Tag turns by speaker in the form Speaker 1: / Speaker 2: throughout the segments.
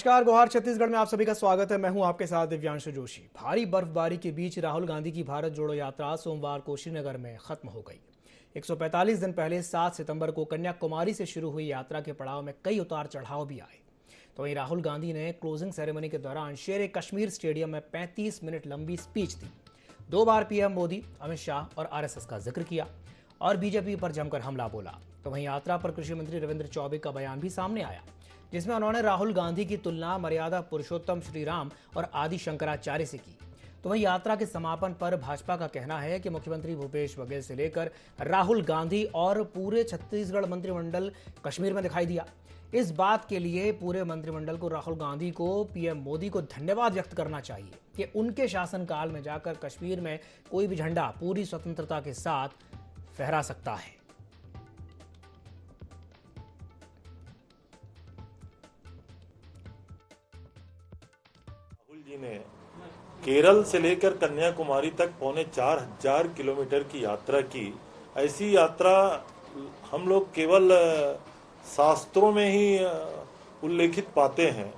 Speaker 1: नमस्कार, गुहार छत्तीसगढ़ में आप सभी का स्वागत है। मैं हूं आपके साथ दिव्यांशु जोशी। भारी बर्फबारी के बीच राहुल गांधी की भारत जोड़ो यात्रा सोमवार को श्रीनगर में खत्म हो गई। 145 दिन पहले 7 सितंबर को कन्याकुमारी से शुरू हुई यात्रा के पड़ाव में कई उतार चढ़ाव भी आए। तो वहीं राहुल गांधी ने क्लोजिंग सेरेमनी के दौरान शेर कश्मीर स्टेडियम में 35 मिनट लंबी स्पीच दी। 2 बार पीएम मोदी, अमित शाह और आरएसएस का जिक्र किया और बीजेपी पर जमकर हमला बोला। तो वहीं यात्रा पर कृषि मंत्री रविंद्र चौबे का बयान भी सामने आया, जिसमें उन्होंने राहुल गांधी की तुलना मर्यादा पुरुषोत्तम श्री राम और आदि शंकराचार्य से की। तो वहीं यात्रा के समापन पर भाजपा का कहना है कि मुख्यमंत्री भूपेश बघेल से लेकर राहुल गांधी और पूरे छत्तीसगढ़ मंत्रिमंडल कश्मीर में दिखाई दिया। इस बात के लिए पूरे मंत्रिमंडल को राहुल गांधी को पीएम मोदी को धन्यवाद व्यक्त करना चाहिए कि उनके शासनकाल में जाकर कश्मीर में कोई भी झंडा पूरी स्वतंत्रता के साथ फहरा सकता है।
Speaker 2: राहुल जी ने केरल से लेकर कन्याकुमारी तक 4,500 किलोमीटर की यात्रा की। ऐसी यात्रा हम लोग केवल शास्त्रों में ही उल्लेखित पाते हैं।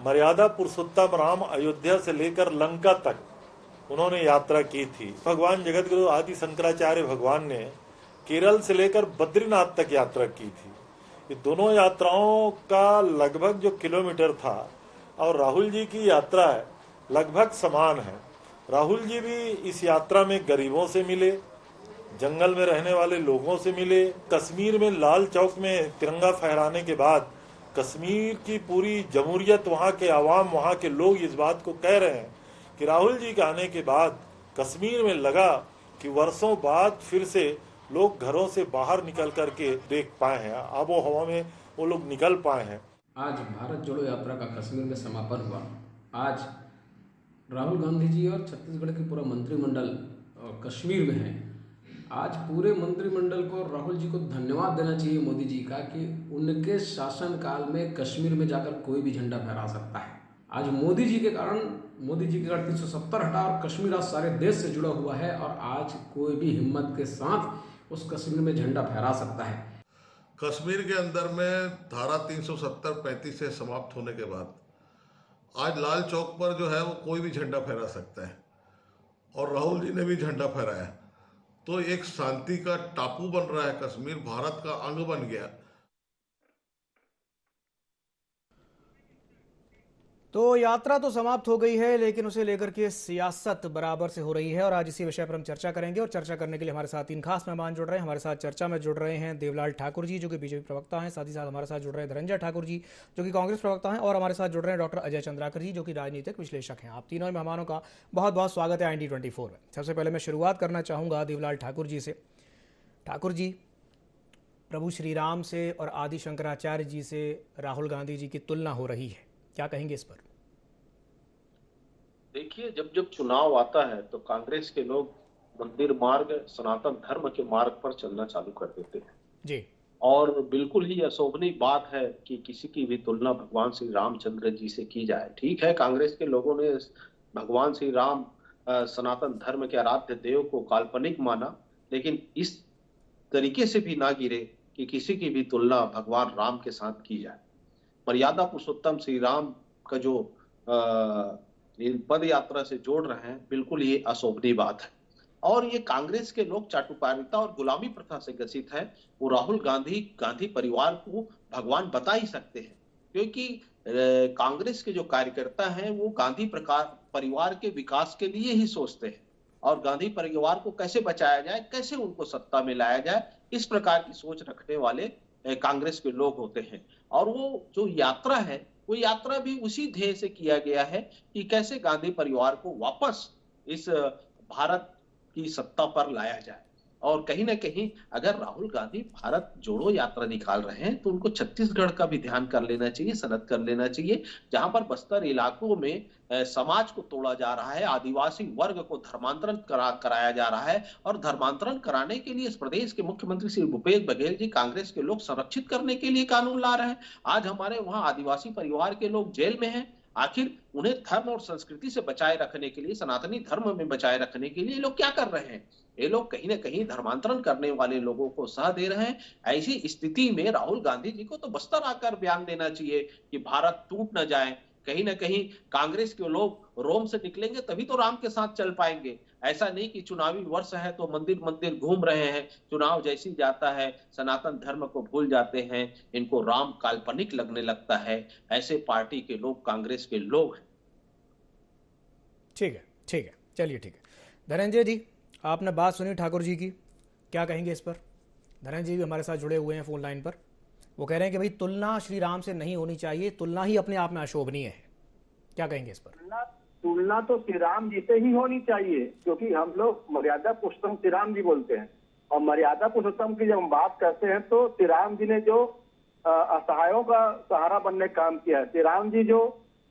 Speaker 2: मर्यादा पुरुषोत्तम राम अयोध्या से लेकर लंका तक उन्होंने यात्रा की थी। भगवान जगत गुरु आदि शंकराचार्य भगवान ने केरल से लेकर बद्रीनाथ तक यात्रा की थी। ये दोनों यात्राओं का लगभग जो किलोमीटर था और राहुल जी की यात्रा है लगभग समान है। राहुल जी भी इस यात्रा में गरीबों से मिले, जंगल में रहने वाले लोगों से मिले। कश्मीर में लाल चौक में तिरंगा फहराने के बाद कश्मीर की पूरी जमहूरियत, वहाँ के आवाम, वहाँ के लोग इस बात को कह रहे हैं कि राहुल जी के आने के बाद कश्मीर में लगा कि वर्षों बाद फिर से लोग घरों से बाहर निकल करके देख पाए हैं, आबो हवा में वो लोग निकल पाए हैं।
Speaker 3: आज भारत जोड़ो यात्रा का कश्मीर में समापन हुआ। आज राहुल गांधी जी और छत्तीसगढ़ के पूरा मंत्रिमंडल कश्मीर में है। आज पूरे मंत्रिमंडल को राहुल जी को धन्यवाद देना चाहिए मोदी जी का कि उनके शासनकाल में कश्मीर में जाकर कोई भी झंडा फहरा सकता है। आज मोदी जी के कारण 370 हटा और कश्मीर आज सारे देश से जुड़ा हुआ है और आज कोई भी हिम्मत के साथ उस कश्मीर में झंडा फहरा सकता है।
Speaker 4: कश्मीर के अंदर में धारा 370-35 से समाप्त होने के बाद आज लाल चौक पर जो है वो कोई भी झंडा फहरा सकता है और राहुल जी ने भी झंडा फहराया। तो एक शांति का टापू बन रहा है कश्मीर, भारत का अंग बन गया।
Speaker 1: तो यात्रा तो समाप्त हो गई है, लेकिन उसे लेकर के सियासत बराबर से हो रही है और आज इसी विषय पर हम चर्चा करेंगे। और चर्चा करने के लिए हमारे साथ 3 खास मेहमान जुड़ रहे हैं। हमारे साथ चर्चा में जुड़ रहे हैं देवलाल ठाकुर जी, जो कि बीजेपी प्रवक्ता हैं। साथ ही साथ हमारे साथ जुड़ रहे हैं धनंजय ठाकुर जी, जो कि कांग्रेस प्रवक्ता हैं। और हमारे साथ जुड़ रहे हैं डॉक्टर अजय चंद्राकर जी, जो कि राजनीतिक विश्लेषक हैं। आप तीनों मेहमानों का बहुत बहुत स्वागत है IND24 में। सबसे पहले मैं शुरुआत करना चाहूँगा देवलाल ठाकुर जी से। ठाकुर जी, प्रभु श्री राम से और आदि शंकराचार्य जी से राहुल गांधी जी की तुलना हो रही है, क्या कहेंगे इस पर?
Speaker 5: देखिए, जब जब चुनाव आता है तो कांग्रेस के लोग मंदिर मार्ग, सनातन धर्म के मार्ग पर चलना चालू कर देते हैं
Speaker 1: जी।
Speaker 5: और बिल्कुल ही अशोभनीय बात है कि किसी की भी तुलना भगवान श्री रामचंद्र जी से की जाए। ठीक है, कांग्रेस के लोगों ने भगवान श्री राम सनातन धर्म के आराध्य देव को काल्पनिक माना, लेकिन इस तरीके से भी ना गिरे कि किसी की भी तुलना भगवान राम के साथ की जाए। मर्यादा पुरुषोत्तम श्री राम का जो पद यात्रा से जोड़ रहे हैं, बिल्कुल ये अशोभनीय बात है। और ये कांग्रेस के लोग चाटुकारिता और गुलामी प्रथा से ग्रसित है। वो राहुल गांधी परिवार को भगवान बता ही सकते हैं, क्योंकि कांग्रेस के जो कार्यकर्ता हैं वो गांधी परिवार के विकास के लिए ही सोचते हैं और गांधी परिवार को कैसे बचाया जाए, कैसे उनको सत्ता में लाया जाए, इस प्रकार की सोच रखने वाले कांग्रेस के लोग होते हैं। और वो जो यात्रा है वो यात्रा भी उसी ध्येय से किया गया है कि कैसे गांधी परिवार को वापस इस भारत की सत्ता पर लाया जाए। और कहीं ना कहीं अगर राहुल गांधी भारत जोड़ो यात्रा निकाल रहे हैं तो उनको छत्तीसगढ़ का भी ध्यान कर लेना चाहिए, सनद कर लेना चाहिए, जहां पर बस्तर इलाकों में समाज को तोड़ा जा रहा है, आदिवासी वर्ग को धर्मांतरण कराया जा रहा है। और धर्मांतरण कराने के लिए इस प्रदेश के मुख्यमंत्री श्री भूपेश बघेल जी, कांग्रेस के लोग संरक्षित करने के लिए कानून ला रहे हैं। आज हमारे वहां आदिवासी परिवार के लोग जेल में हैं, आखिर उन्हें धर्म और संस्कृति से बचाए रखने के लिए, सनातनी धर्म में बचाए रखने के लिए लोग क्या कर रहे हैं? ये लोग कहीं ना कहीं धर्मांतरण करने वाले लोगों को साथ दे रहे हैं। ऐसी स्थिति में राहुल गांधी जी को तो बस्तर आकर बयान देना चाहिए कि भारत टूट न जाए। कहीं ना कहीं कांग्रेस के लोग रोम से निकलेंगे तभी तो राम के साथ चल पाएंगे। ऐसा नहीं कि चुनावी वर्ष है तो मंदिर मंदिर घूम रहे हैं, चुनाव जैसी जाता है सनातन धर्म को भूल जाते हैं, इनको राम काल्पनिक लगने लगता है। ऐसे पार्टी के लोग कांग्रेस के लोग हैं।
Speaker 1: ठीक है, ठीक है, चलिए ठीक है। धनंजय जी, आपने बात सुनी ठाकुर जी की, क्या कहेंगे इस पर? धनंजय जी भी हमारे साथ जुड़े हुए हैं फोन लाइन पर। वो कह रहे हैं कि भाई तुलना श्री राम से नहीं होनी चाहिए, तुलना ही अपने आप में अशोभनीय है। क्या कहेंगे इस पर?
Speaker 6: तुलना तो श्री राम जी से ही होनी चाहिए, क्योंकि हम लोग मर्यादा पुरुषोत्तम श्री राम जी बोलते हैं। और मर्यादा पुरुषोत्तम की जब हम बात करते हैं तो श्री राम जी ने जो असहायों का सहारा बनने का काम किया है, श्री राम जी जो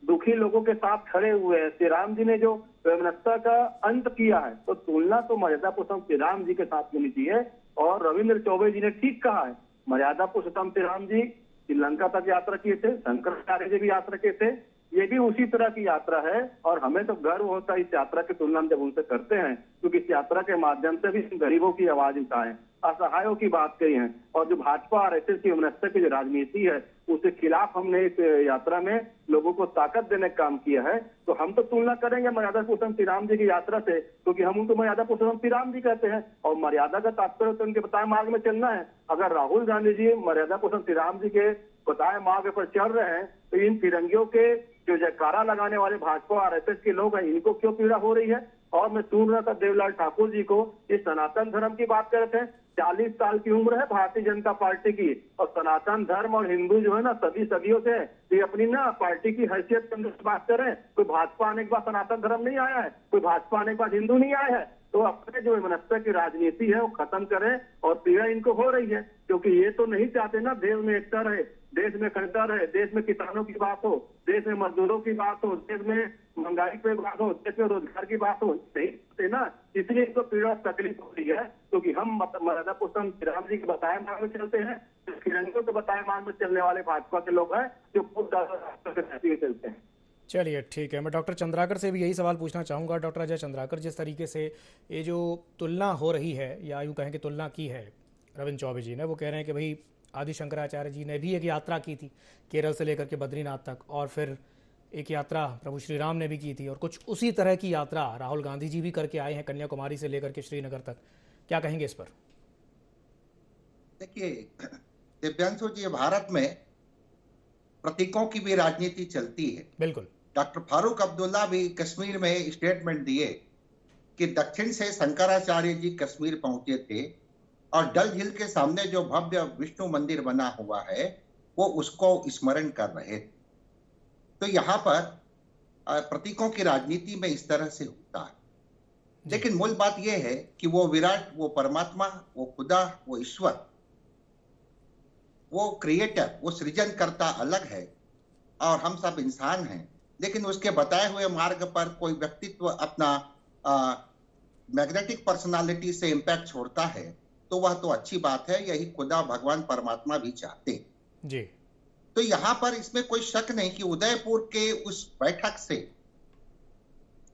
Speaker 6: दुखी लोगों के साथ खड़े हुए हैं, श्री राम जी ने जो वैमनस्यता का अंत किया है, तो तुलना तो मर्यादा पुरुषोत्तम श्री राम जी के साथ होनी चाहिए। और रविंद्र चौबे जी ने ठीक कहा है, मर्यादा पुरुषोत्तम श्री राम जी श्रीलंका तक यात्रा किए थे, शंकराचार्य जी भी यात्रा किए थे, ये भी उसी तरह की यात्रा है। और हमें तो गर्व होता है इस यात्रा की तुलना हम जब उनसे करते हैं, क्योंकि इस यात्रा के माध्यम से भी गरीबों की आवाज उठाएं, असहायों की बात कही है। और जो भाजपा आरएसएस की वैमनस्य की जो राजनीति है उसके खिलाफ हमने इस यात्रा में लोगों को ताकत देने का काम किया है। तो हम तो तुलना करेंगे मर्यादा पुरुषोत्तम श्री राम जी की यात्रा से, क्योंकि हम उनको मर्यादा पुरुषोत्तम श्री राम जी कहते हैं। और मर्यादा का तात्पर्य तो उनके बताए मार्ग में चलना है। अगर राहुल गांधी जी मर्यादा पुरुषोत्तम श्री राम जी के बताए मार्ग पर चल रहे हैं तो इन फिरंगियों के जो जयकारा लगाने वाले भाजपा और आरएसएस के लोग हैं, इनको क्यों पीड़ा हो रही है? और मैं सुन रहा था देवलाल ठाकुर जी को, इस सनातन धर्म की बात कर रहे थे। 40 साल की उम्र है भारतीय जनता पार्टी की, और सनातन धर्म और हिंदू जो है ना सदियों से ये अपनी ना पार्टी की हैसियत के अंदर बात कर रहे हैं। कोई भाजपा आने के बाद सनातन धर्म नहीं आया है, कोई भाजपा आने के बाद हिंदू नहीं आया है। तो अपने जो वैमनस्य की राजनीति है वो खत्म करें। और पीड़ा इनको हो रही है क्योंकि ये तो नहीं चाहते ना देश में एकता रहे, देश में खड़ता रहे, देश में किसानों की बात हो, देश में मजदूरों की बात हो, देश में महंगाई पे बात हो, देश में रोजगार की बात हो, नहीं ना, इसलिए इनको पीड़ा तकलीफ हो रही है। क्योंकि हम मर्यादा पुरुषोत्तम श्री राम जी के बताए मार्ग में चलते हैं, फिरंगियों के बताए मार्ग में चलने वाले भाजपा के लोग हैं जो खुद चलते हैं।
Speaker 1: चलिए ठीक है, मैं डॉक्टर चंद्राकर से भी यही सवाल पूछना चाहूँगा। डॉक्टर अजय चंद्राकर, जिस तरीके से ये जो तुलना हो रही है, या यूँ कहें कि तुलना की है रविंद्र चौबे जी ने, वो कह रहे हैं कि भाई आदि शंकराचार्य जी ने भी एक यात्रा की थी केरल से लेकर के बद्रीनाथ तक, और फिर एक यात्रा प्रभु श्री राम ने भी की थी, और कुछ उसी तरह की यात्रा राहुल गांधी जी भी करके आए हैं कन्याकुमारी से लेकर के श्रीनगर तक। क्या कहेंगे इस पर?
Speaker 7: देखिए दिव्यांशु जी, भारत में प्रतीकों की भी राजनीति चलती है।
Speaker 1: बिल्कुल।
Speaker 7: डॉक्टर फारूक अब्दुल्ला भी कश्मीर में स्टेटमेंट दिए कि दक्षिण से शंकराचार्य जी कश्मीर पहुंचे थे और डल झील के सामने जो भव्य विष्णु मंदिर बना हुआ है वो उसको स्मरण कर रहे थे। तो यहाँ पर प्रतीकों की राजनीति में इस तरह से होता है। लेकिन मूल बात यह है कि वो विराट, वो परमात्मा, वो खुदा, वो ईश्वर, वो क्रिएटर, वो सृजनकर्ता अलग है और हम सब इंसान हैं। लेकिन उसके बताए हुए मार्ग पर कोई व्यक्तित्व अपना मैग्नेटिक पर्सनालिटी से इम्पैक्ट छोड़ता है तो वह तो अच्छी बात है, यही खुदा भगवान परमात्मा भी चाहते
Speaker 1: जी।
Speaker 7: तो यहाँ पर इसमें कोई शक नहीं कि उदयपुर के उस बैठक से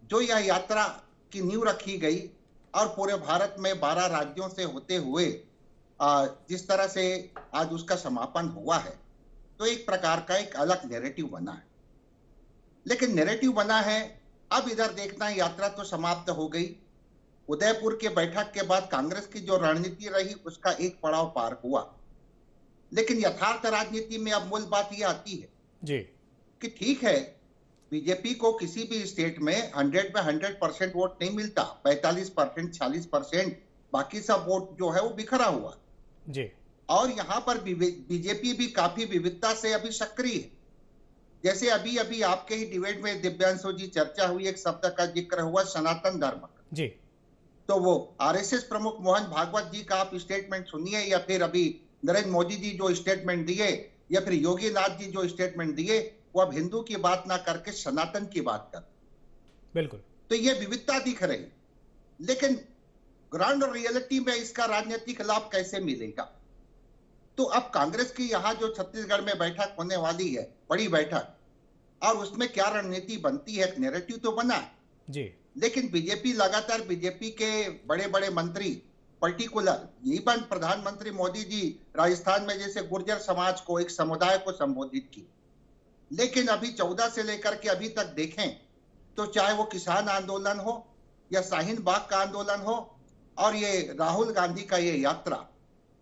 Speaker 7: जो यह यात्रा की नींव रखी गई और पूरे भारत में 12 राज्यों से होते हुए जिस तरह से आज उसका समापन हुआ है, तो एक प्रकार का एक अलग नैरेटिव बना है। लेकिन नैरेटिव बना है, अब इधर देखना है, यात्रा तो समाप्त हो गई। उदयपुर के बैठक के बाद कांग्रेस की जो रणनीति रही उसका एक पड़ाव पार हुआ। लेकिन यथार्थ राजनीति में अब मूल बात यह आती है
Speaker 1: जी
Speaker 7: कि ठीक है, बीजेपी को किसी भी स्टेट में 100 में 100% वोट नहीं मिलता, 45%, 40%, बाकी सब वोट जो है वो बिखरा हुआ
Speaker 1: जी।
Speaker 7: और यहाँ पर बीजेपी भी काफी विविधता से अभी सक्रिय है। जैसे अभी अभी आपके ही डिबेट में दिव्यांशु जी चर्चा हुई, एक शब्द का जिक्र हुआ सनातन धर्म
Speaker 1: जी।
Speaker 7: तो वो आरएसएस प्रमुख मोहन भागवत जी का आप स्टेटमेंट सुनिए, या फिर अभी नरेंद्र मोदी जी जो स्टेटमेंट दिए, या फिर योगी नाथ जी जो स्टेटमेंट दिए, वो अब हिंदू की बात ना करके सनातन की बात कर।
Speaker 1: बिल्कुल।
Speaker 7: तो ये विविधता दिख रही, लेकिन ग्राउंड रियलिटी में इसका राजनीतिक लाभ कैसे मिलेगा? तो अब कांग्रेस की यहाँ जो छत्तीसगढ़ में बैठक होने वाली है, बड़ी बैठक, और उसमें क्या रणनीति बनती है, एक नैरेटिव तो बना है।
Speaker 1: जी।
Speaker 7: लेकिन बीजेपी लगातार, बीजेपी के बड़े बड़े मंत्री, पर्टिकुलर इवन प्रधानमंत्री मोदी जी राजस्थान में जैसे गुर्जर समाज को, एक समुदाय को संबोधित की। लेकिन अभी 14 से लेकर के अभी तक देखें तो चाहे वो किसान आंदोलन हो या शाहीन बाग का आंदोलन हो और ये राहुल गांधी का ये यात्रा,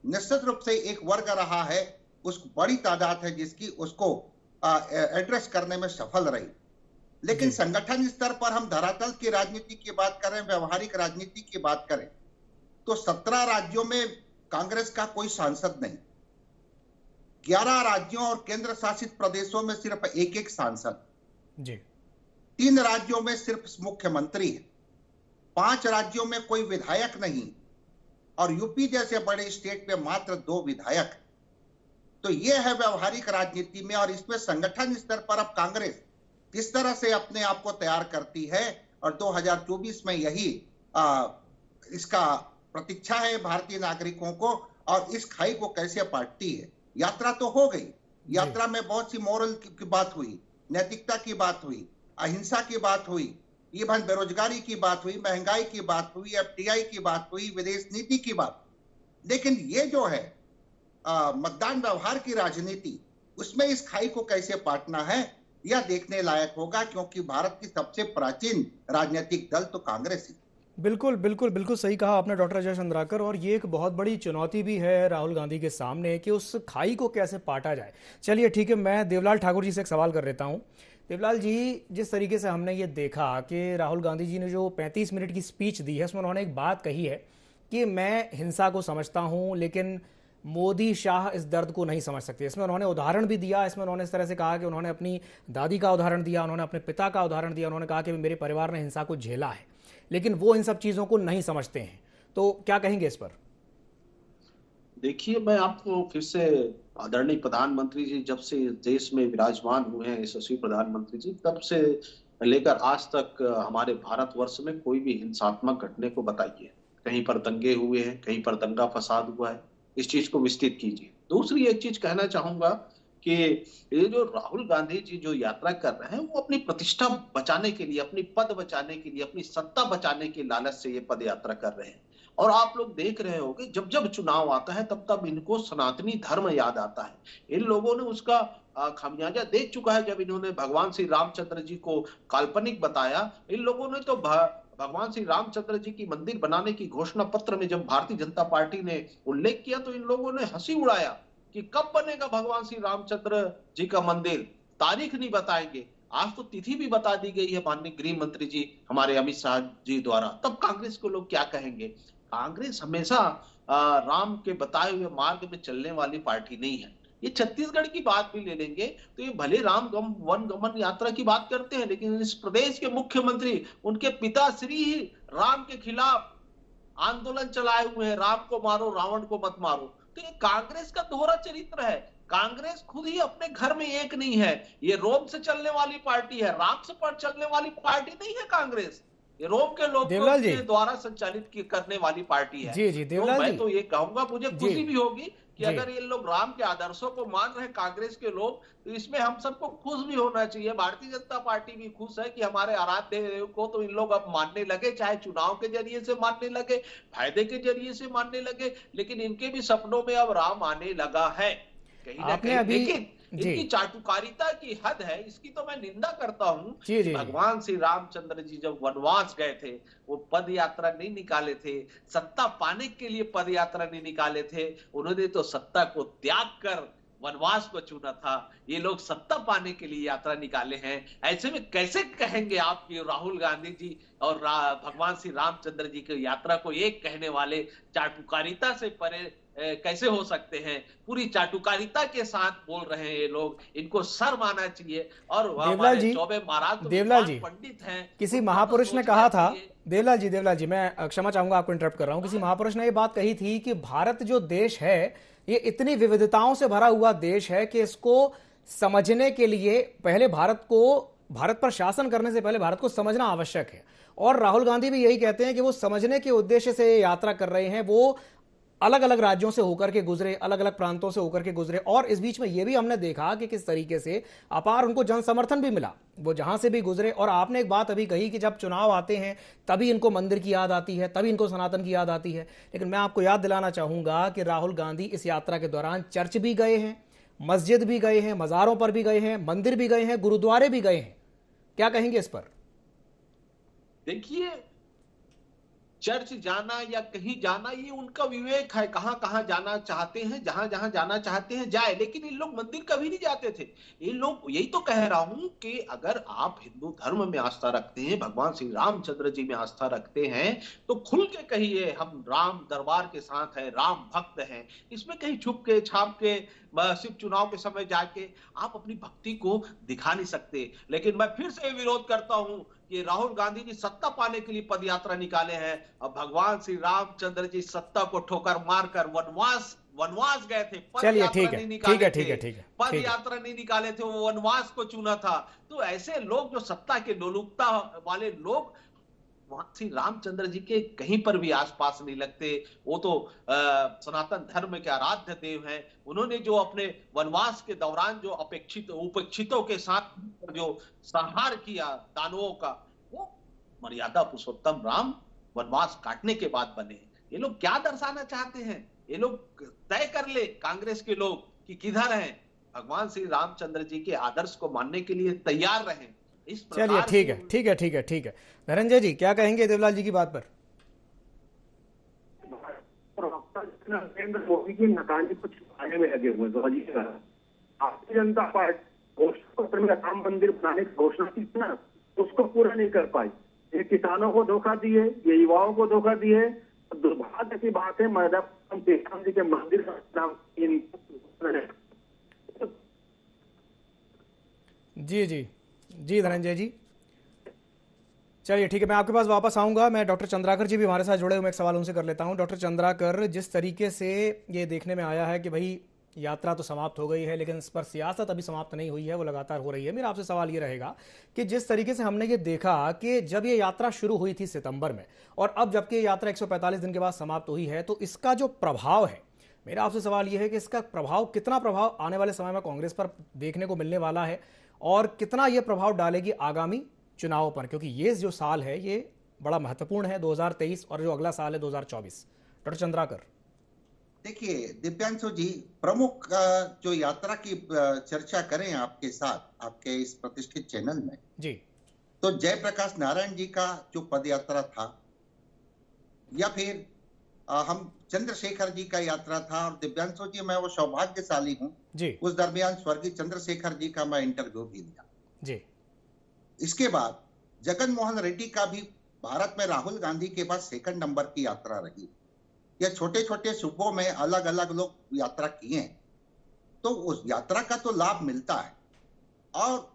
Speaker 7: निश्चित रूप से एक वर्ग रहा है, उस बड़ी तादाद है जिसकी उसको एड्रेस करने में सफल रही। लेकिन संगठन स्तर पर हम धरातल की राजनीति की बात करें, व्यवहारिक राजनीति की बात करें, तो 17 राज्यों में कांग्रेस का कोई सांसद नहीं, 11 राज्यों और केंद्र शासित प्रदेशों में सिर्फ एक एक सांसद
Speaker 1: जी।
Speaker 7: 3 राज्यों में सिर्फ मुख्यमंत्री है, 5 राज्यों में कोई विधायक नहीं, और यूपी जैसे बड़े स्टेट में मात्र 2 विधायक। तो यह है व्यवहारिक राजनीति में। और इसमें संगठन स्तर पर अब कांग्रेस किस तरह से अपने आप को तैयार करती है, और 2024 में यही इसका प्रतीक्षा है भारतीय नागरिकों को, और इस खाई को कैसे पाटती है। यात्रा तो हो गई, यात्रा में बहुत सी मोरल की बात हुई, नैतिकता की बात हुई, अहिंसा की बात हुई, इवन बेरोजगारी की बात हुई, महंगाई की बात हुई, एफडीआई की बात हुई, विदेश नीति की बात। लेकिन ये जो है मतदान व्यवहार की राजनीति, उसमें इस खाई को कैसे पाटना है, यह देखने लायक होगा, क्योंकि भारत की सबसे प्राचीन राजनीतिक दल तो कांग्रेस ही।
Speaker 1: बिल्कुल बिल्कुल बिल्कुल सही कहा आपने डॉक्टर अजय चंद्राकर। और ये एक बहुत बड़ी चुनौती भी है राहुल गांधी के सामने कि उस खाई को कैसे पाटा जाए। चलिए ठीक है, मैं देवलाल ठाकुर जी से एक सवाल कर लेता हूँ। देवलाल जी, जिस तरीके से हमने ये देखा कि राहुल गांधी जी ने जो 35 मिनट की स्पीच दी है, उसमें उन्होंने एक बात कही है कि मैं हिंसा को समझता हूँ लेकिन मोदी शाह इस दर्द को नहीं समझ सकते। इसमें उन्होंने उदाहरण भी दिया, इसमें उन्होंने इस तरह से कहा कि उन्होंने अपनी दादी का उदाहरण दिया, उन्होंने अपने पिता का उदाहरण दिया, उन्होंने कहा कि मेरे परिवार ने हिंसा को झेला है, लेकिन वो इन सब चीज़ों को नहीं समझते हैं। तो क्या कहेंगे इस पर?
Speaker 5: देखिए, मैं आपको फिर से, आदरणीय प्रधानमंत्री जी जब से देश में विराजमान हुए हैं, यशस्वी प्रधानमंत्री जी, तब से लेकर आज तक हमारे भारतवर्ष में कोई भी हिंसात्मक घटने को बताइए। कहीं पर दंगे हुए हैं, कहीं पर दंगा फसाद हुआ है, इस चीज को विस्तृत कीजिए। दूसरी एक चीज कहना चाहूंगा कि ये जो राहुल गांधी जी जो यात्रा कर रहे हैं, वो अपनी प्रतिष्ठा बचाने के लिए, अपनी पद बचाने के लिए, अपनी सत्ता बचाने के लालच से ये पद यात्रा कर रहे हैं। और आप लोग देख रहे होंगे, जब जब चुनाव आता है तब तब इनको सनातनी धर्म याद आता है। इन लोगों ने उसका खामियाजा देख चुका है। जब इन्होंने भगवान श्री रामचंद्र जी को काल्पनिक बताया, इन लोगों ने तो भगवान श्री रामचंद्र जी की मंदिर बनाने की घोषणा पत्र में जब भारतीय जनता पार्टी ने उल्लेख किया तो इन लोगों ने हंसी उड़ाया कि कब बनेगा भगवान श्री रामचंद्र जी का मंदिर, तारीख नहीं बताएंगे। आज तो तिथि भी बता दी गई है माननीय गृह मंत्री जी हमारे अमित शाह जी द्वारा। तब कांग्रेस को लोग क्या कहेंगे? कांग्रेस हमेशा राम के बताए हुए मार्ग में चलने वाली पार्टी नहीं है। ये छत्तीसगढ़ की बात भी ले लेंगे तो ये भले वन गमन यात्रा की बात करते हैं, लेकिन इस प्रदेश के मुख्यमंत्री, उनके पिताश्री ही राम के खिलाफ आंदोलन चलाए हुए हैं, राम को मारो रावण को मत मारो। तो ये कांग्रेस का दोहरा चरित्र है। कांग्रेस खुद ही अपने घर में एक नहीं है। ये रोम से चलने वाली पार्टी है, राम से पर चलने वाली पार्टी नहीं है कांग्रेस। ये रोम के लोग के द्वारा संचालित करने वाली पार्टी है।
Speaker 1: जी जी देवलाल
Speaker 5: तो
Speaker 1: जी,
Speaker 5: मैं तो ये कहूंगा, मुझे खुशी भी होगी कि अगर ये लोग राम के आदर्शों को मान रहे हैं कांग्रेस के लोग, तो इसमें हम सबको खुश भी होना चाहिए। भारतीय जनता पार्टी भी खुश है कि हमारे आराध्य देव को तो इन लोग अब मानने लगे, चाहे चुनाव के जरिए से मानने लगे, फायदे के जरिए से मानने लगे, लेकिन इनके भी सपनों में अब राम आने लगा है कहीं ना कहीं। लेकिन इनकी चाटुकारिता की हद है, इसकी तो मैं निंदा करता हूँ। भगवान श्री रामचंद्र जी जब वनवास गए थे, वो पद यात्रा नहीं निकाले थे, सत्ता पाने के लिए पद यात्रा नहीं निकाले थे, उन्होंने तो सत्ता को त्याग कर वनवास को चुना था। ये लोग सत्ता पाने के लिए यात्रा निकाले हैं। ऐसे में कैसे कहेंगे आप कि राहुल गांधी जी और भगवान श्री रामचंद्र जी की यात्रा को एक कहने वाले चाटुकारिता से परे कैसे हो सकते हैं? पूरी चाटुकारिता के साथ बोल रहे हैं ये लोग, इनको शर्म आना चाहिए। और
Speaker 1: देवलाल जी,
Speaker 5: चौबे महाराज तो
Speaker 1: देवलाल जी
Speaker 5: पंडित हैं।
Speaker 1: किसी महापुरुष ने कहा था, देवलाल जी मैं क्षमा चाहूंगा, आपको इंटरप्ट कर रहा हूं। किसी महापुरुष ने ये बात कही थी कि भारत जो देश है ये इतनी विविधताओं से भरा हुआ देश है कि इसको समझने के लिए पहले भारत पर शासन करने से पहले भारत को समझना आवश्यक है। और राहुल गांधी भी यही कहते हैं कि वो समझने के उद्देश्य से यात्रा कर रहे हैं। वो अलग अलग राज्यों से होकर के गुजरे, अलग अलग प्रांतों से होकर के गुजरे, और इस बीच में यह भी हमने देखा कि किस तरीके से अपार उनको जन समर्थन भी मिला, वो जहां से भी गुजरे। और आपने एक बात अभी कही कि जब चुनाव आते हैं तभी इनको मंदिर की याद आती है, तभी इनको सनातन की याद आती है। लेकिन मैं आपको याद दिलाना चाहूंगा कि राहुल गांधी इस यात्रा के दौरान चर्च भी गए हैं, मस्जिद भी गए हैं, मज़ारों पर भी गए हैं, मंदिर भी गए हैं, गुरुद्वारे भी गए हैं। क्या कहेंगे इस पर?
Speaker 5: देखिए, चर्च जाना या कहीं जाना ये उनका विवेक है, कहां कहां जाना चाहते हैं, जहां जहां जाना चाहते हैं जाए, लेकिन इन लोग मंदिर कभी नहीं जाते थे। ये लोग, यही तो कह रहा हूं कि अगर आप हिंदू धर्म में आस्था रखते हैं, भगवान श्री रामचंद्र जी में आस्था रखते हैं, तो खुल के कहिए हम राम दरबार के साथ हैं, राम भक्त हैं। इसमें कहीं छुप के छाप के सिर्फ चुनाव के समय जाके आप अपनी भक्ति को दिखा नहीं सकते। लेकिन मैं फिर से विरोध करता हूं कि राहुल गांधी जी सत्ता पाने के लिए पद यात्रा निकाले हैं, और भगवान श्री रामचंद्र जी सत्ता को ठोकर मारकर वनवास गए थे।
Speaker 1: चलिए ठीक है, ठीक है,
Speaker 5: पद यात्रा नहीं निकाले थे, वो वनवास को चुना था। तो ऐसे लोग जो सत्ता के लोलुपता वाले लोग, वहां श्री रामचंद्र जी के कहीं पर भी आसपास नहीं लगते। वो तो सनातन धर्म के आराध्य देव हैं। उन्होंने जो अपने वनवास के दौरान जो उपेक्षितों के साथ जो संहार किया दानवों का, वो मर्यादा पुरुषोत्तम राम वनवास काटने के बाद बने। ये लोग क्या दर्शाना चाहते हैं? ये लोग तय कर ले कांग्रेस के लोग कि किधर हैं। भगवान श्री रामचंद्र जी के आदर्श को मानने के लिए तैयार रहें।
Speaker 1: चलिए ठीक है। धनंजय जी क्या कहेंगे देवलाल जी की बात पर?
Speaker 6: नरेंद्र मोदी की नकानी कुछ आने में लगे हुए। भारतीय जनता पार्टी घोषणा पत्र में राम मंदिर बनाने की घोषणा की थी ना, उसको पूरा नहीं कर पाई। ये किसानों को धोखा दिए, ये युवाओं को धोखा दिए। दुर्भाग्य की बात है, मैदान जी के मंदिर का नाम
Speaker 1: जी धनंजय जी, चलिए ठीक है, मैं आपके पास वापस आऊंगा। मैं डॉक्टर चंद्राकर जी भी हमारे साथ जुड़े हुए, मैं एक सवाल उनसे कर लेता हूं। डॉक्टर चंद्राकर, जिस तरीके से ये देखने में आया है कि भाई यात्रा तो समाप्त हो गई है, लेकिन इस पर सियासत अभी समाप्त नहीं हुई है, वो लगातार हो रही है। मेरा आपसे सवाल ये रहेगा कि जिस तरीके से हमने ये देखा कि जब ये यात्रा शुरू हुई थी सितंबर में, और अब जबकि ये यात्रा 145 दिन के बाद समाप्त हुई है, तो इसका जो प्रभाव है, मेरा आपसे सवाल ये है कि इसका प्रभाव, कितना प्रभाव आने वाले समय में कांग्रेस पर देखने को मिलने वाला है, और कितना ये प्रभाव डालेगी आगामी चुनावों पर, क्योंकि ये जो साल है ये बड़ा महत्वपूर्ण है, 2023, और जो अगला साल है 2024। डॉक्टर चंद्राकर।
Speaker 7: देखिए दिव्यांशु जी, प्रमुख जो यात्रा की चर्चा करें आपके साथ आपके इस प्रतिष्ठित चैनल में
Speaker 1: जी,
Speaker 7: तो जयप्रकाश नारायण जी का जो पद यात्रा था, या फिर हम चंद्रशेखर जी का यात्रा था। और दिव्यांशु जी, मैं वो सौभाग्यशाली हूँ
Speaker 1: जी,
Speaker 7: उस दरमियान स्वर्गीय चंद्रशेखर जी का मैं इंटरव्यू भी लिया
Speaker 1: जी।
Speaker 7: इसके बाद जगन मोहन रेड्डी का भी भारत में राहुल गांधी के बाद सेकंड नंबर की यात्रा रही। यह छोटे छोटे सूबों में अलग अलग लोग यात्रा किए, तो उस यात्रा का तो लाभ मिलता है। और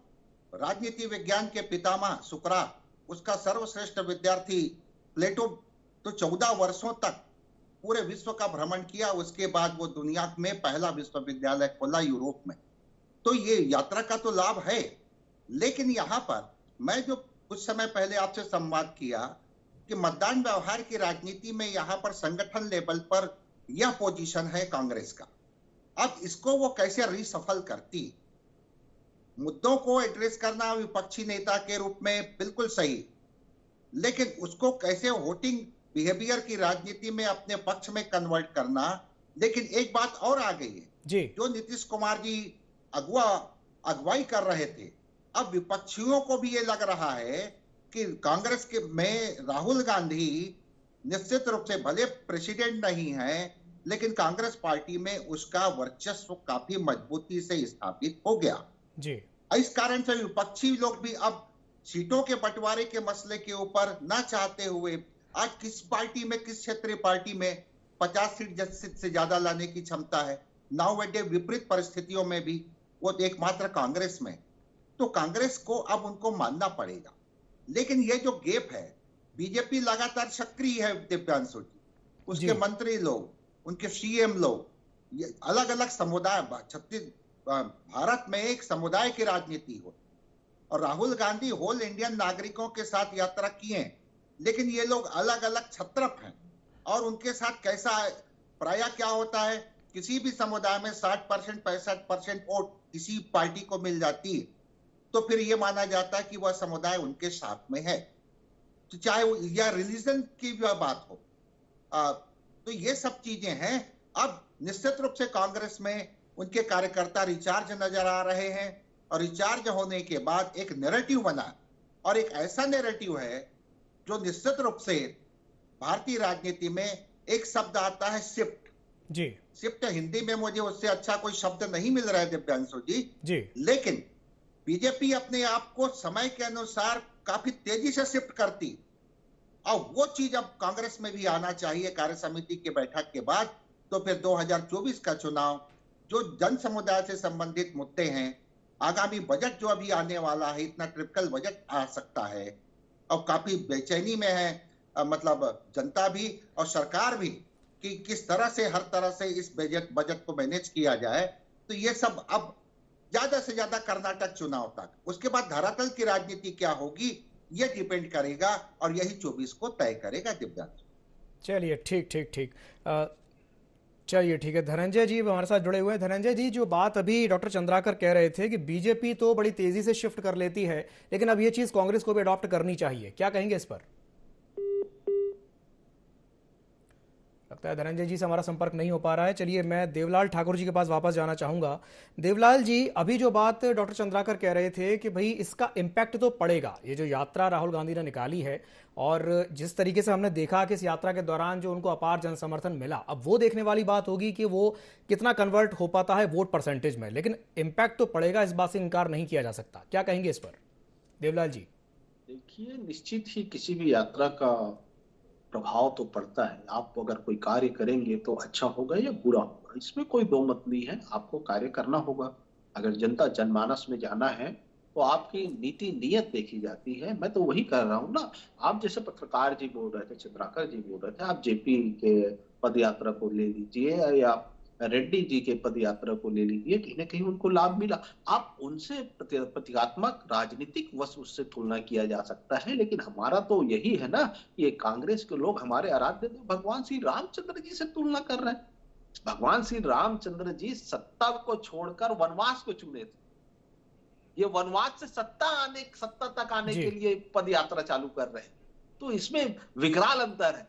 Speaker 7: राजनीति विज्ञान के पितामह सुकरात, उसका सर्वश्रेष्ठ विद्यार्थी प्लेटो, तो 14 वर्षों तक पूरे विश्व का भ्रमण किया। उसके बाद वो दुनिया में पहला विश्वविद्यालय खोला यूरोप में। तो ये यात्रा का तो लाभ है। लेकिन यहाँ पर मैं जो कुछ समय पहले आपसे संवाद किया कि मतदान व्यवहार की राजनीति में यहाँ पर संगठन लेवल पर यह पोजीशन है कांग्रेस का। अब इसको वो कैसे रीसफल करती, मुद्दों को एड्रेस करना विपक्षी नेता के रूप में बिल्कुल सही, लेकिन उसको कैसे वोटिंग बिहेवियर की राजनीति में अपने पक्ष में कन्वर्ट करना। लेकिन एक बात और आ गई है
Speaker 1: जी,
Speaker 7: जो नीतीश कुमार जी अगुवाई कर रहे थे, अब विपक्षियों को भी ये लग रहा है कि कांग्रेस के में राहुल गांधी निश्चित रूप से भले प्रेसिडेंट नहीं है, लेकिन कांग्रेस पार्टी में उसका वर्चस्व काफी मजबूती से स्थापित हो गया
Speaker 1: जी।
Speaker 7: इस कारण से विपक्षी लोग भी अब सीटों के बंटवारे के मसले के ऊपर न चाहते हुए, आज किस पार्टी में, किस क्षेत्रीय पार्टी में 50 सीट से ज्यादा लाने की क्षमता है, नाउ विपरीत परिस्थितियों में भी वो एकमात्र कांग्रेस में। तो कांग्रेस को अब उनको मानना पड़ेगा। लेकिन ये जो गैप है, बीजेपी लगातार सक्रिय है दिव्यांशु जी, उसके मंत्री लोग, उनके सीएम लोग, ये अलग अलग समुदाय, भारत में एक समुदाय की राजनीति हो, और राहुल गांधी होल इंडियन नागरिकों के साथ यात्रा किए, लेकिन ये लोग अलग अलग छत्रप हैं, और उनके साथ कैसा प्रायः क्या होता है, किसी भी समुदाय में 60% 65% वोट किसी पार्टी को मिल जाती है तो फिर ये माना जाता है कि वह समुदाय उनके साथ में है, तो चाहे वो या रिलीजन की भी बात हो। तो ये सब चीजें हैं। अब निश्चित रूप से कांग्रेस में उनके कार्यकर्ता रिचार्ज नजर आ रहे हैं और रिचार्ज होने के बाद एक नैरेटिव बना, और एक ऐसा नैरेटिव है जो निश्चित रूप से भारतीय राजनीति में एक शब्द आता है शिफ्ट।
Speaker 1: जी
Speaker 7: शिफ्ट हिंदी में मुझे उससे अच्छा कोई शब्द नहीं मिल रहा है दिव्यांशु जी। लेकिन बीजेपी अपने आप को समय के अनुसार काफी तेजी से शिफ्ट करती, और वो चीज अब कांग्रेस में भी आना चाहिए कार्य समिति की बैठक के बाद। तो फिर 2024 का चुनाव जो जन समुदाय से संबंधित मुद्दे हैं, आगामी बजट जो अभी आने वाला है, इतना ट्रिपिकल बजट आ सकता है और काफी बेचैनी में है मतलब जनता भी और सरकार भी कि किस तरह से हर तरह से इस बजट को मैनेज किया जाए। तो ये सब अब ज्यादा से ज्यादा कर्नाटक चुनाव तक, उसके बाद धरातल की राजनीति क्या होगी ये डिपेंड करेगा और यही 24 को तय करेगा दिव्यांश।
Speaker 1: चलिए ठीक चलिए ठीक है। धनंजय जी हमारे साथ जुड़े हुए हैं। धनंजय जी, जो बात अभी डॉक्टर चंद्राकर कह रहे थे कि बीजेपी तो बड़ी तेजी से शिफ्ट कर लेती है, लेकिन अब ये चीज कांग्रेस को भी अडॉप्ट करनी चाहिए, क्या कहेंगे इस पर? लगता है धनंजय जी से हमारा संपर्क नहीं हो पा रहा है। चलिए मैं देवलाल ठाकुर जी के पास वापस जाना चाहूंगा। देवलाल जी, अभी जो बात डॉक्टर चंद्राकर कह रहे थे कि भाई इसका इम्पैक्ट तो पड़ेगा, ये जो यात्रा राहुल गांधी ने निकाली है और जिस तरीके से हमने देखा कि इस यात्रा के दौरान जो उनको अपार जन समर्थन मिला, अब वो देखने वाली बात होगी कि वो कितना कन्वर्ट हो पाता है वोट परसेंटेज में, लेकिन इम्पैक्ट तो पड़ेगा, इस बात से इनकार नहीं किया जा सकता। क्या कहेंगे इस पर देवलाल जी?
Speaker 5: देखिए, निश्चित ही किसी भी यात्रा का प्रभाव तो पड़ता है। आप अगर कोई कार्य करेंगे तो अच्छा होगा या बुरा होगा, इसमें कोई दो मत नहीं है। आपको कार्य करना होगा। अगर जनता जनमानस में जाना है तो आपकी नीति नियत देखी जाती है। मैं तो वही कर रहा हूँ ना। आप जैसे पत्रकार जी बोल रहे थे, चंद्राकर जी बोल रहे थे, आप जेपी के पद यात्रा को ले लीजिए या रेड्डी जी के पद यात्रा को ले लीजिए, कहीं ना कहीं उनको लाभ मिला। आप उनसे प्रतीकात्मक राजनीतिक वश उससे तुलना किया जा सकता है, लेकिन हमारा तो यही है ना, ये कांग्रेस के लोग हमारे आराध्य देव भगवान श्री रामचंद्र जी से तुलना कर रहे हैं। भगवान श्री रामचंद्र जी सत्ता को छोड़कर वनवास को चुने थे। ये वनवास से सत्ता तक आने के लिए पद यात्रा चालू कर रहे हैं, तो इसमें विकराल अंतर है।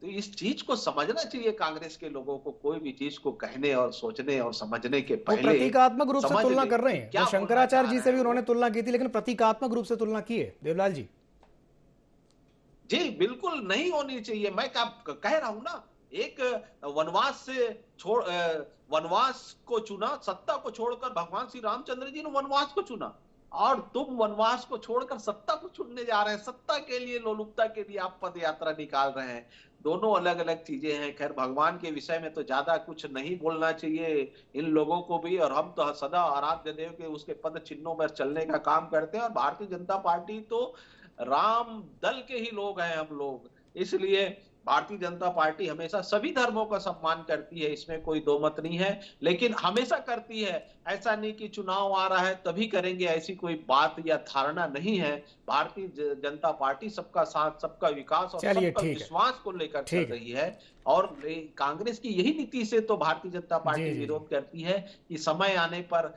Speaker 5: तो इस चीज को समझना चाहिए कांग्रेस के लोगों को। कोई भी चीज को कहने और सोचने और समझने के पहले
Speaker 1: प्रतीकात्मक रूप से तुलना कर रहे हैं। तो शंकराचार्य जी से भी उन्होंने तुलना की थी, लेकिन प्रतीकात्मक रूप से तुलना की है देवलाल जी।
Speaker 5: जी बिल्कुल नहीं होनी चाहिए। मैं कह रहा हूं ना, एक वनवास को चुना, सत्ता को छोड़कर भगवान श्री रामचंद्र जी ने वनवास को चुना, और तुम वनवास को छोड़कर सत्ता को चुनने जा रहे हैं। सत्ता के लिए, लोलुपता के लिए आप पद यात्रा निकाल रहे हैं। दोनों अलग अलग चीजें हैं। खैर, भगवान के विषय में तो ज्यादा कुछ नहीं बोलना चाहिए इन लोगों को भी, और हम तो सदा आराध्य देव के उसके पद चिन्हों में चलने का काम करते हैं। और भारतीय जनता पार्टी तो राम दल के ही लोग हैं हम लोग, इसलिए भारतीय जनता पार्टी हमेशा सभी धर्मों का सम्मान करती है, इसमें कोई दो मत नहीं है। लेकिन हमेशा करती है, ऐसा नहीं कि चुनाव आ रहा है तभी करेंगे, ऐसी कोई बात या धारणा नहीं है। भारतीय जनता पार्टी सबका साथ, सबका विकास और सबका विश्वास को लेकर चल रही है। और कांग्रेस की यही नीति से तो भारतीय जनता पार्टी विरोध करती है कि समय आने पर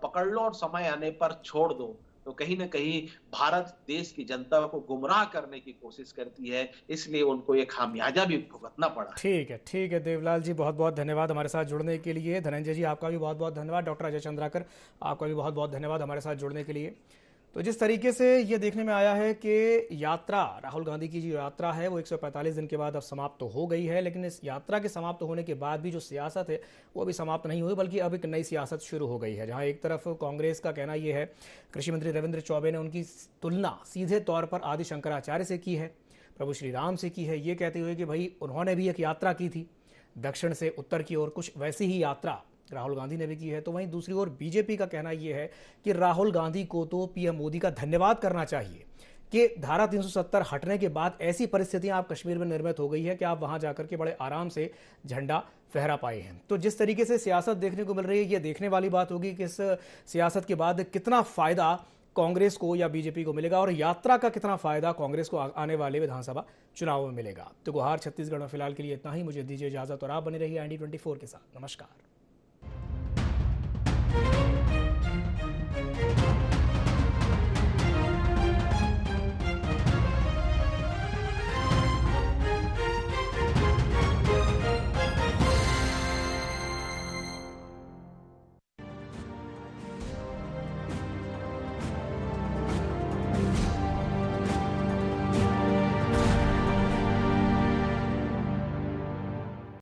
Speaker 5: पकड़ लो और समय आने पर छोड़ दो। तो कहीं ना कहीं भारत देश की जनता को गुमराह करने की कोशिश करती है, इसलिए उनको ये खामियाजा भी भुगतना पड़ा।
Speaker 1: ठीक है देवलाल जी, बहुत बहुत धन्यवाद हमारे साथ जुड़ने के लिए। धनंजय जी आपका भी बहुत बहुत धन्यवाद। डॉक्टर अजय चंद्राकर आपका भी बहुत बहुत धन्यवाद हमारे साथ जुड़ने के लिए। तो जिस तरीके से ये देखने में आया है कि यात्रा, राहुल गांधी की जो यात्रा है वो 145 दिन के बाद अब समाप्त तो हो गई है, लेकिन इस यात्रा के समाप्त होने के बाद भी जो सियासत है वो अभी समाप्त नहीं हुई, बल्कि अब एक नई सियासत शुरू हो गई है। जहां एक तरफ कांग्रेस का कहना ये है, कृषि मंत्री रविंद्र चौबे ने उनकी तुलना सीधे तौर पर आदि शंकराचार्य से की है, प्रभु श्री राम से की है, ये कहते हुए कि भाई उन्होंने भी एक यात्रा की थी दक्षिण से उत्तर की ओर, कुछ वैसी ही यात्रा राहुल गांधी ने भी की है। तो वहीं दूसरी ओर बीजेपी का कहना यह है कि राहुल गांधी को तो पीएम मोदी का धन्यवाद करना चाहिए कि धारा 370 हटने के बाद ऐसी परिस्थितियां आप कश्मीर में निर्मित हो गई है कि आप वहां जाकर के बड़े आराम से झंडा फहरा पाए हैं। तो जिस तरीके से सियासत देखने को मिल रही है, ये देखने वाली बात होगी कि इस सियासत के बाद कितना फायदा कांग्रेस को या बीजेपी को मिलेगा और यात्रा का कितना फायदा कांग्रेस को आने वाले विधानसभा चुनाव में मिलेगा। तो गुहार छत्तीसगढ़ में फिलहाल के लिए इतना ही। मुझे दीजिए इजाजत और आप बने रहिए IND24 के साथ। नमस्कार।